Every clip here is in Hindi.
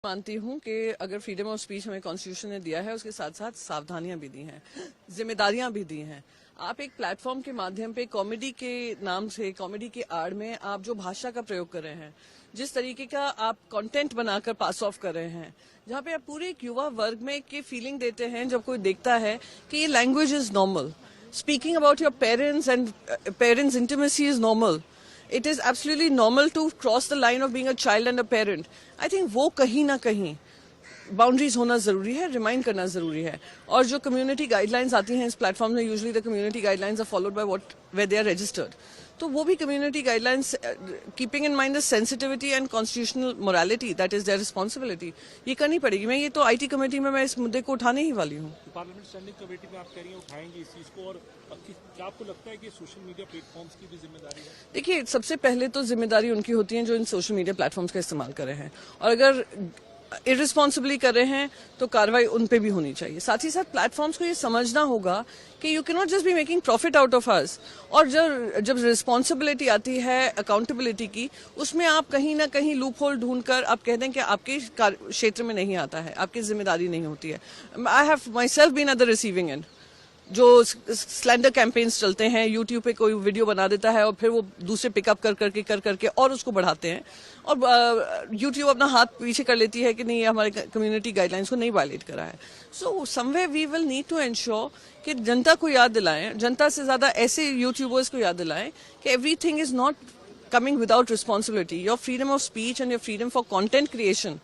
मानती हूँ कि अगर फ्रीडम ऑफ स्पीच हमें कॉन्स्टिट्यूशन ने दिया है, उसके साथ साथ सावधानियां भी दी हैं, जिम्मेदारियां भी दी हैं। आप एक प्लेटफॉर्म के माध्यम पे कॉमेडी के नाम से, कॉमेडी के आड़ में आप जो भाषा का प्रयोग कर रहे हैं, जिस तरीके का आप कंटेंट बनाकर पास ऑफ कर रहे हैं, जहाँ पे आप पूरे एक युवा वर्ग में की फीलिंग देते हैं जब कोई देखता है कि ये language is normal, speaking about your parents and parents intimacy is normal, it is absolutely normal to cross the line of being a child and a parent. I think वो कहीं ना कहीं बाउंड्रीज होना जरूरी है, रिमाइंड करना जरूरी है। और जो कम्युनिटी गाइडलाइंस आती हैं इस प्लेटफॉर्म में, usually the community guidelines are followed by what where they are registered, तो वो भी community guidelines keeping in mind the sensitivity and constitutional morality, that is their responsibility, ये करनी पड़ेगी। मैं ये तो आईटी कमेटी में मैं इस मुद्दे को उठाने ही वाली हूँ। पार्लियामेंट स्टैंडिंग कमेटी में आप कह रही हैं उठाएंगे इस चीज को, और क्या आपको लगता है कि सोशल मीडिया प्लेटफॉर्म्स की भी जिम्मेदारी है? देखिए, सबसे पहले तो जिम्मेदारी उनकी होती है जो इन सोशल मीडिया प्लेटफॉर्म्स का इस्तेमाल कर रहे हैं, और अगर इररिस्पॉन्सिबली कर रहे हैं तो कार्रवाई उन पे भी होनी चाहिए। साथ ही साथ प्लेटफॉर्म्स को ये समझना होगा कि you can not just be making profit out of us, और जब रिस्पॉन्सिबिलिटी आती है अकाउंटेबिलिटी की, उसमें आप कहीं ना कहीं लूप होल ढूंढकर आप कहते हैं कि आपके क्षेत्र में नहीं आता है, आपकी जिम्मेदारी नहीं होती है। I have my self been at the receiving end. जो स्लैंडर कैंपेन्स चलते हैं, यूट्यूब पे कोई वीडियो बना देता है और फिर वो दूसरे पिकअप कर करके और उसको बढ़ाते हैं, और यूट्यूब अपना हाथ पीछे कर लेती है कि नहीं, ये हमारे कम्युनिटी गाइडलाइंस को नहीं वायलेट करा है। So somewhere we will need to ensure कि जनता को याद दिलाएं, जनता से ज्यादा ऐसे यूट्यूबर्स को याद दिलाएं कि everything is not coming without responsibility. Your freedom of speech and your freedom for content creation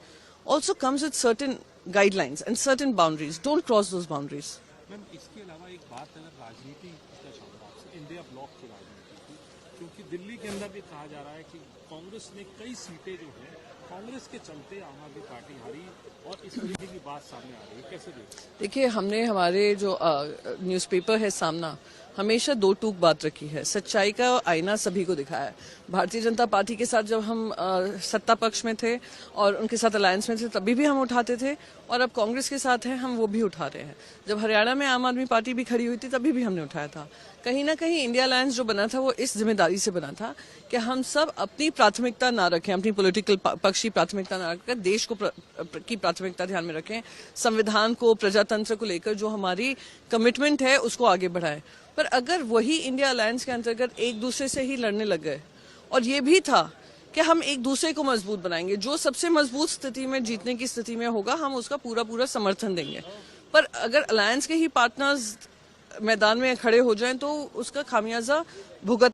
also comes with certain guidelines and certain boundaries. Don't cross those boundaries. Ma'am, इसके अलावा एक बात अगर राजनीति का चाहूँगा आपसे, इंडिया ब्लॉक की राजनीति की, क्योंकि दिल्ली के अंदर भी कहा जा रहा है कि कांग्रेस ने कई सीटें जो है कांग्रेस के चलते आम आदमी पार्टी हारी, और इस तरीके की बात सामने आ रही है, कैसे देखिए, हमने हमारे जो न्यूज़पेपर है सामना, हमेशा दो टूक बात रखी है, सच्चाई का आईना सभी को दिखाया है। भारतीय जनता पार्टी के साथ जब हम सत्ता पक्ष में थे और उनके साथ अलायंस में थे, तभी भी हम उठाते थे, और अब कांग्रेस के साथ हैं हम, वो भी उठा रहे हैं। जब हरियाणा में आम आदमी पार्टी भी खड़ी हुई थी, तभी भी हमने उठाया था। कहीं ना कहीं इंडिया अलायंस जो बना था वो इस जिम्मेदारी से बना था कि हम सब अपनी प्राथमिकता ना रखें, अपनी पॉलिटिकल पक्ष की प्राथमिकता ना रखकर देश को की प्राथमिकता ध्यान में रखें, संविधान को, प्रजातंत्र को लेकर जो हमारी कमिटमेंट है उसको आगे बढ़ाएं। पर अगर वही इंडिया अलायंस के अंतर्गत एक दूसरे से ही लड़ने लग गए, और ये भी था कि हम एक दूसरे को मजबूत बनाएंगे, जो सबसे मजबूत स्थिति में, जीतने की स्थिति में होगा, हम उसका पूरा समर्थन देंगे, पर अगर अलायंस के ही पार्टनर्स मैदान में खड़े हो जाएं तो उसका खामियाजा भुगत